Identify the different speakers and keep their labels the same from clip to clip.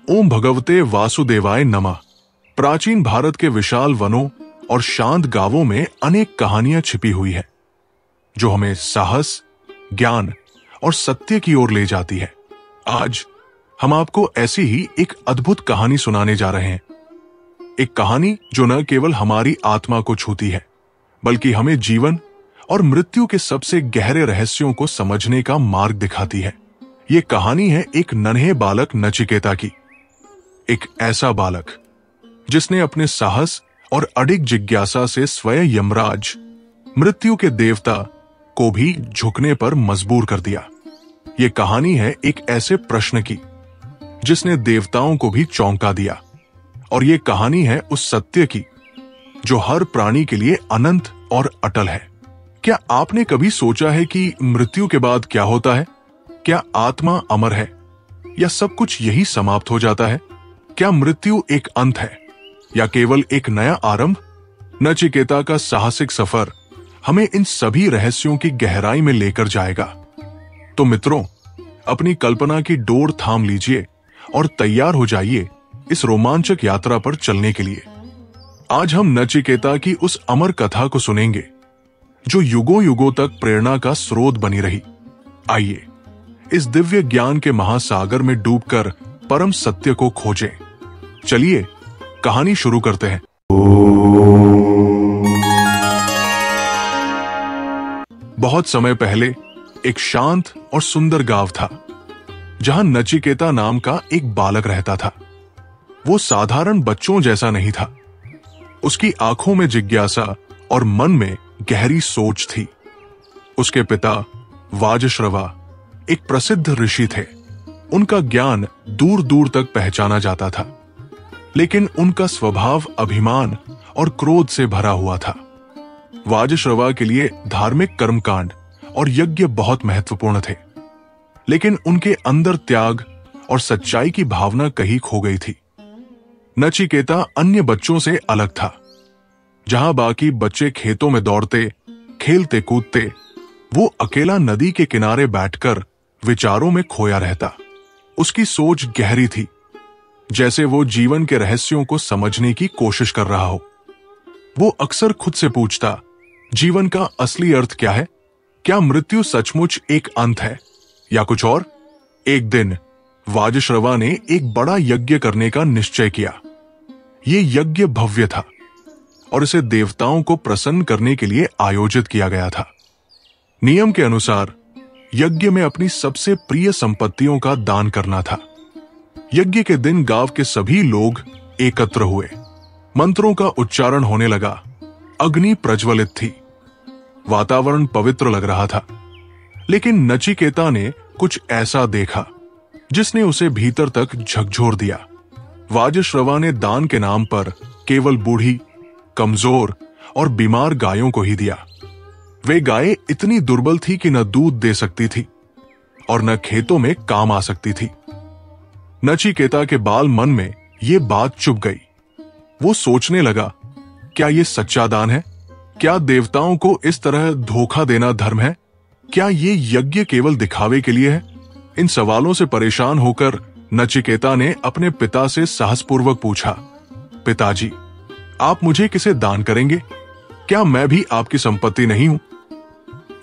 Speaker 1: ओम भगवते वासुदेवाय नमः। प्राचीन भारत के विशाल वनों और शांत गांवों में अनेक कहानियां छिपी हुई है जो हमें साहस, ज्ञान और सत्य की ओर ले जाती है। आज हम आपको ऐसी ही एक अद्भुत कहानी सुनाने जा रहे हैं। एक कहानी जो न केवल हमारी आत्मा को छूती है बल्कि हमें जीवन और मृत्यु के सबसे गहरे रहस्यों को समझने का मार्ग दिखाती है। ये कहानी है एक नन्हे बालक नचिकेता की। एक ऐसा बालक जिसने अपने साहस और अडिग जिज्ञासा से स्वयं यमराज, मृत्यु के देवता को भी झुकने पर मजबूर कर दिया। ये कहानी है एक ऐसे प्रश्न की जिसने देवताओं को भी चौंका दिया, और ये कहानी है उस सत्य की जो हर प्राणी के लिए अनंत और अटल है। क्या आपने कभी सोचा है कि मृत्यु के बाद क्या होता है? क्या आत्मा अमर है या सब कुछ यही समाप्त हो जाता है? क्या मृत्यु एक अंत है या केवल एक नया आरंभ? नचिकेता का साहसिक सफर हमें इन सभी रहस्यों की गहराई में लेकर जाएगा। तो मित्रों, अपनी कल्पना की डोर थाम लीजिए और तैयार हो जाइए इस रोमांचक यात्रा पर चलने के लिए। आज हम नचिकेता की उस अमर कथा को सुनेंगे जो युगों युगों तक प्रेरणा का स्रोत बनी रही। आइए इस दिव्य ज्ञान के महासागर में डूबकर परम सत्य को खोजें। चलिए कहानी शुरू करते हैं। बहुत समय पहले एक शांत और सुंदर गांव था जहां नचिकेता नाम का एक बालक रहता था। वो साधारण बच्चों जैसा नहीं था। उसकी आंखों में जिज्ञासा और मन में गहरी सोच थी। उसके पिता वाजश्रवा एक प्रसिद्ध ऋषि थे। उनका ज्ञान दूर दूर तक पहचाना जाता था, लेकिन उनका स्वभाव अभिमान और क्रोध से भरा हुआ था। वाजश्रवा के लिए धार्मिक कर्मकांड और यज्ञ बहुत महत्वपूर्ण थे, लेकिन उनके अंदर त्याग और सच्चाई की भावना कहीं खो गई थी। नचिकेता अन्य बच्चों से अलग था। जहां बाकी बच्चे खेतों में दौड़ते, खेलते कूदते, वो अकेला नदी के किनारे बैठकर विचारों में खोया रहता। उसकी सोच गहरी थी, जैसे वो जीवन के रहस्यों को समझने की कोशिश कर रहा हो। वो अक्सर खुद से पूछता, जीवन का असली अर्थ क्या है? क्या मृत्यु सचमुच एक अंत है या कुछ और? एक दिन वाजश्रवा ने एक बड़ा यज्ञ करने का निश्चय किया। ये यज्ञ भव्य था और इसे देवताओं को प्रसन्न करने के लिए आयोजित किया गया था। नियम के अनुसार यज्ञ में अपनी सबसे प्रिय संपत्तियों का दान करना था। यज्ञ के दिन गांव के सभी लोग एकत्र हुए। मंत्रों का उच्चारण होने लगा। अग्नि प्रज्वलित थी। वातावरण पवित्र लग रहा था। लेकिन नचिकेता ने कुछ ऐसा देखा जिसने उसे भीतर तक झकझोर दिया। वाजश्रवा ने दान के नाम पर केवल बूढ़ी, कमजोर और बीमार गायों को ही दिया। वे गायें इतनी दुर्बल थी कि न दूध दे सकती थी और न खेतों में काम आ सकती थी। नचिकेता के बाल मन में ये बात चुभ गई। वो सोचने लगा, क्या ये सच्चा दान है? क्या देवताओं को इस तरह धोखा देना धर्म है? क्या ये यज्ञ केवल दिखावे के लिए है? इन सवालों से परेशान होकर नचिकेता ने अपने पिता से साहसपूर्वक पूछा, पिताजी, आप मुझे किसे दान करेंगे? क्या मैं भी आपकी संपत्ति नहीं हूं?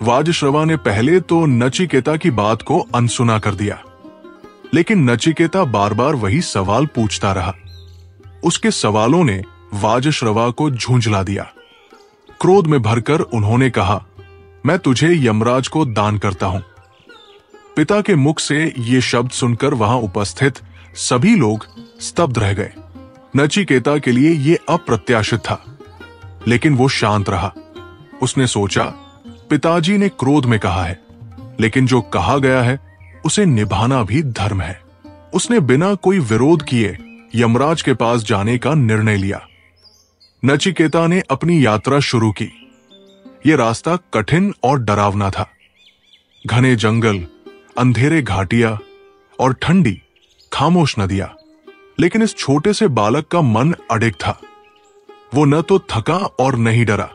Speaker 1: वाजश्रवा ने पहले तो नचिकेता की बात को अनसुना कर दिया, लेकिन नचिकेता बार बार वही सवाल पूछता रहा। उसके सवालों ने वाजश्रवा को झुंझला दिया। क्रोध में भरकर उन्होंने कहा, मैं तुझे यमराज को दान करता हूं। पिता के मुख से ये शब्द सुनकर वहां उपस्थित सभी लोग स्तब्ध रह गए। नचिकेता के लिए ये अप्रत्याशित था, लेकिन वो शांत रहा। उसने सोचा, पिताजी ने क्रोध में कहा है, लेकिन जो कहा गया है उसे निभाना भी धर्म है। उसने बिना कोई विरोध किए यमराज के पास जाने का निर्णय लिया। नचिकेता ने अपनी यात्रा शुरू की। यह रास्ता कठिन और डरावना था। घने जंगल, अंधेरे घाटियां और ठंडी, खामोश नदियां। लेकिन इस छोटे से बालक का मन अडिग था। वो न तो थका और न ही डरा।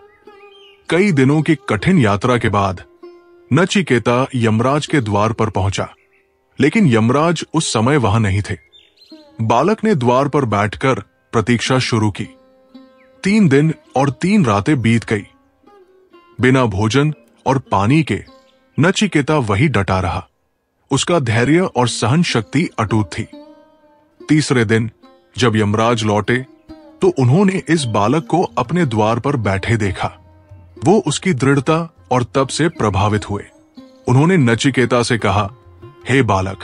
Speaker 1: कई दिनों की कठिन यात्रा के बाद नचिकेता यमराज के द्वार पर पहुंचा, लेकिन यमराज उस समय वहां नहीं थे। बालक ने द्वार पर बैठकर प्रतीक्षा शुरू की। 3 दिन और 3 रातें बीत गई। बिना भोजन और पानी के नचिकेता वही डटा रहा। उसका धैर्य और सहन शक्ति अटूट थी। तीसरे दिन जब यमराज लौटे तो उन्होंने इस बालक को अपने द्वार पर बैठे देखा। वो उसकी दृढ़ता और तप से प्रभावित हुए। उन्होंने नचिकेता से कहा, हे बालक,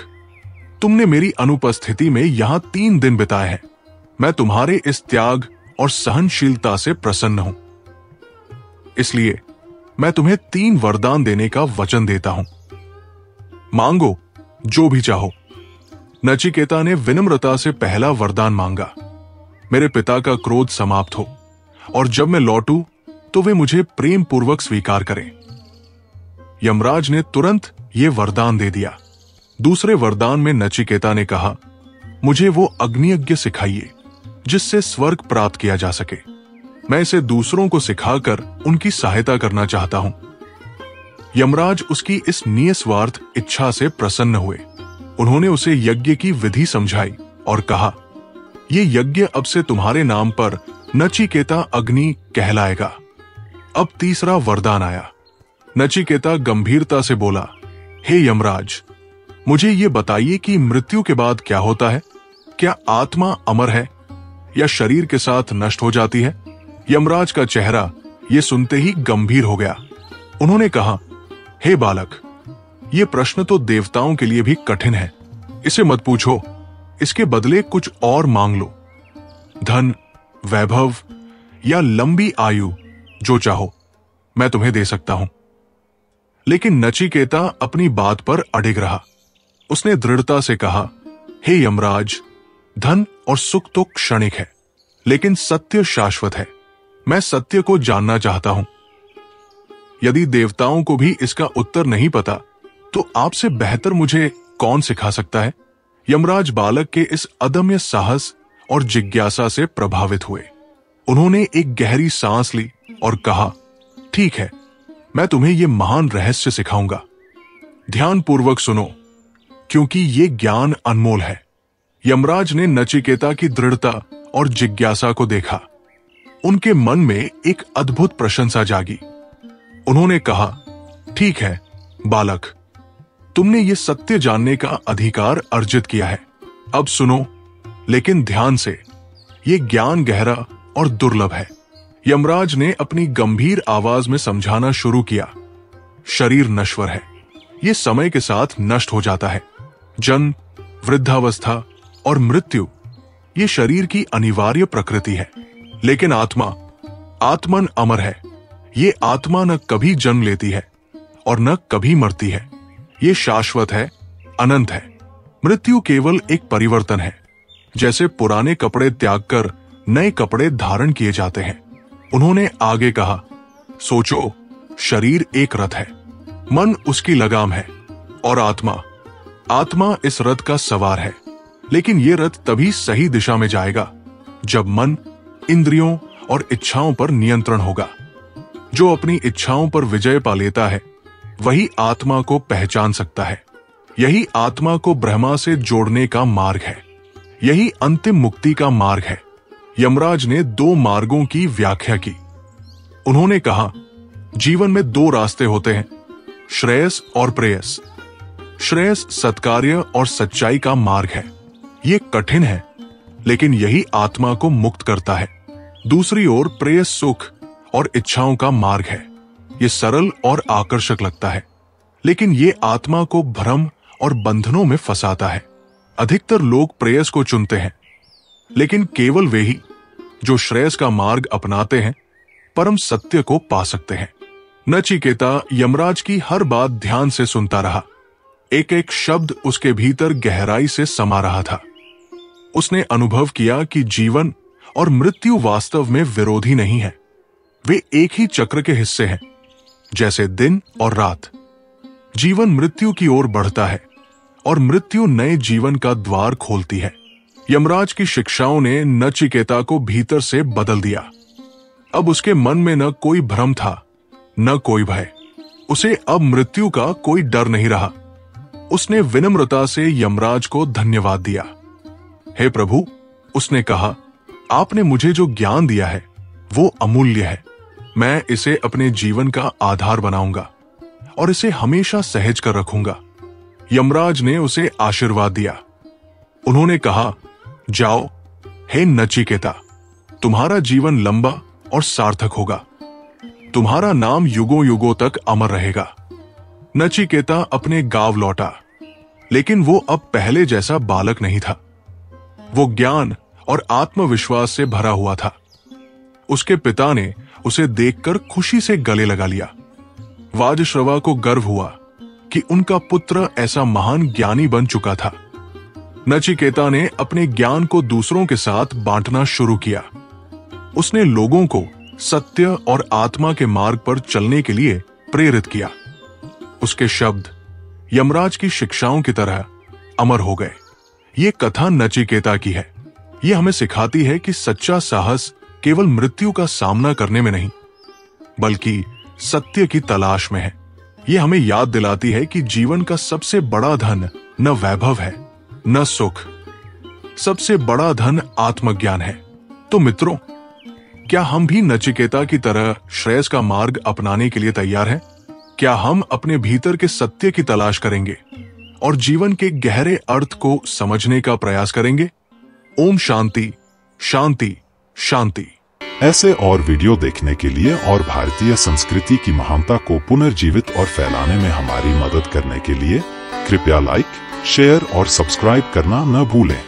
Speaker 1: तुमने मेरी अनुपस्थिति में यहां 3 दिन बिताए हैं। मैं तुम्हारे इस त्याग और सहनशीलता से प्रसन्न हूं। इसलिए मैं तुम्हें 3 वरदान देने का वचन देता हूं। मांगो जो भी चाहो। नचिकेता ने विनम्रता से पहला वरदान मांगा, मेरे पिता का क्रोध समाप्त हो और जब मैं लौटूं तो वे मुझे प्रेम पूर्वक स्वीकार करें। यमराज ने तुरंत ये वरदान दे दिया। दूसरे वरदान में नचिकेता ने कहा, मुझे वो अग्नियज्ञ सिखाइए जिससे स्वर्ग प्राप्त किया जा सके। मैं इसे दूसरों को सिखाकर उनकी सहायता करना चाहता हूं। यमराज उसकी इस निस्वार्थ इच्छा से प्रसन्न हुए। उन्होंने उसे यज्ञ की विधि समझाई और कहा, यह यज्ञ अब से तुम्हारे नाम पर नचिकेता अग्नि कहलाएगा। अब तीसरा वरदान आया। नचिकेता गंभीरता से बोला, हे यमराज, मुझे ये बताइए कि मृत्यु के बाद क्या होता है? क्या आत्मा अमर है या शरीर के साथ नष्ट हो जाती है? यमराज का चेहरा ये सुनते ही गंभीर हो गया। उन्होंने कहा, हे बालक, ये प्रश्न तो देवताओं के लिए भी कठिन है। इसे मत पूछो, इसके बदले कुछ और मांग लो। धन, वैभव या लंबी आयु, जो चाहो मैं तुम्हें दे सकता हूं। लेकिन नचिकेता अपनी बात पर अडिग रहा। उसने दृढ़ता से कहा, हे यमराज, धन और सुख तो क्षणिक है, लेकिन सत्य शाश्वत है। मैं सत्य को जानना चाहता हूं। यदि देवताओं को भी इसका उत्तर नहीं पता तो आपसे बेहतर मुझे कौन सिखा सकता है? यमराज बालक के इस अदम्य साहस और जिज्ञासा से प्रभावित हुए। उन्होंने एक गहरी सांस ली और कहा, ठीक है, मैं तुम्हें यह महान रहस्य सिखाऊंगा। ध्यानपूर्वक सुनो, क्योंकि ये ज्ञान अनमोल है। यमराज ने नचिकेता की दृढ़ता और जिज्ञासा को देखा। उनके मन में एक अद्भुत प्रशंसा जागी। उन्होंने कहा, ठीक है बालक, तुमने ये सत्य जानने का अधिकार अर्जित किया है। अब सुनो, लेकिन ध्यान से। ये ज्ञान गहरा और दुर्लभ है। यमराज ने अपनी गंभीर आवाज में समझाना शुरू किया। शरीर नश्वर है, ये समय के साथ नष्ट हो जाता है। जन्म, वृद्धावस्था और मृत्यु ये शरीर की अनिवार्य प्रकृति है। लेकिन आत्मन अमर है। ये आत्मा न कभी जन्म लेती है और न कभी मरती है। ये शाश्वत है, अनंत है। मृत्यु केवल एक परिवर्तन है, जैसे पुराने कपड़े त्याग कर नए कपड़े धारण किए जाते हैं। उन्होंने आगे कहा, सोचो, शरीर एक रथ है, मन उसकी लगाम है और आत्मा इस रथ का सवार है। लेकिन यह रथ तभी सही दिशा में जाएगा जब मन, इंद्रियों और इच्छाओं पर नियंत्रण होगा। जो अपनी इच्छाओं पर विजय पा लेता है वही आत्मा को पहचान सकता है। यही आत्मा को ब्रह्मा से जोड़ने का मार्ग है। यही अंतिम मुक्ति का मार्ग है। यमराज ने 2 मार्गों की व्याख्या की। उन्होंने कहा, जीवन में 2 रास्ते होते हैं, श्रेयस और प्रेयस। श्रेयस सत्कार्य और सच्चाई का मार्ग है। ये कठिन है, लेकिन यही आत्मा को मुक्त करता है। दूसरी ओर प्रेयस सुख और इच्छाओं का मार्ग है। ये सरल और आकर्षक लगता है, लेकिन ये आत्मा को भ्रम और बंधनों में फंसाता है। अधिकतर लोग प्रेयस को चुनते हैं, लेकिन केवल वे ही जो श्रेयस का मार्ग अपनाते हैं परम सत्य को पा सकते हैं। नचिकेता यमराज की हर बात ध्यान से सुनता रहा। एक एक शब्द उसके भीतर गहराई से समा रहा था। उसने अनुभव किया कि जीवन और मृत्यु वास्तव में विरोधी नहीं है। वे एक ही चक्र के हिस्से हैं, जैसे दिन और रात। जीवन मृत्यु की ओर बढ़ता है और मृत्यु नए जीवन का द्वार खोलती है। यमराज की शिक्षाओं ने नचिकेता को भीतर से बदल दिया। अब उसके मन में न कोई भ्रम था, न कोई भय। उसे अब मृत्यु का कोई डर नहीं रहा। उसने विनम्रता से यमराज को धन्यवाद दिया। हे प्रभु, उसने कहा, आपने मुझे जो ज्ञान दिया है वो अमूल्य है। मैं इसे अपने जीवन का आधार बनाऊंगा और इसे हमेशा सहेज कर रखूंगा। यमराज ने उसे आशीर्वाद दिया। उन्होंने कहा, जाओ हे नचिकेता, तुम्हारा जीवन लंबा और सार्थक होगा। तुम्हारा नाम युगों युगों तक अमर रहेगा। नचिकेता अपने गांव लौटा, लेकिन वो अब पहले जैसा बालक नहीं था। वो ज्ञान और आत्मविश्वास से भरा हुआ था। उसके पिता ने उसे देखकर खुशी से गले लगा लिया। वाजश्रवा को गर्व हुआ कि उनका पुत्र ऐसा महान ज्ञानी बन चुका था। नचिकेता ने अपने ज्ञान को दूसरों के साथ बांटना शुरू किया। उसने लोगों को सत्य और आत्मा के मार्ग पर चलने के लिए प्रेरित किया। उसके शब्द यमराज की शिक्षाओं की तरह अमर हो गए। ये कथा नचिकेता की है। ये हमें सिखाती है कि सच्चा साहस केवल मृत्यु का सामना करने में नहीं, बल्कि सत्य की तलाश में है। ये हमें याद दिलाती है कि जीवन का सबसे बड़ा धन न वैभव है, न सुख। सबसे बड़ा धन आत्मज्ञान है। तो मित्रों, क्या हम भी नचिकेता की तरह श्रेयस का मार्ग अपनाने के लिए तैयार हैं? क्या हम अपने भीतर के सत्य की तलाश करेंगे और जीवन के गहरे अर्थ को समझने का प्रयास करेंगे? ओम शांति, शांति, शांति।
Speaker 2: ऐसे और वीडियो देखने के लिए और भारतीय संस्कृति की महानता को पुनर्जीवित और फैलाने में हमारी मदद करने के लिए कृपया लाइक, शेयर और सब्सक्राइब करना न भूलें।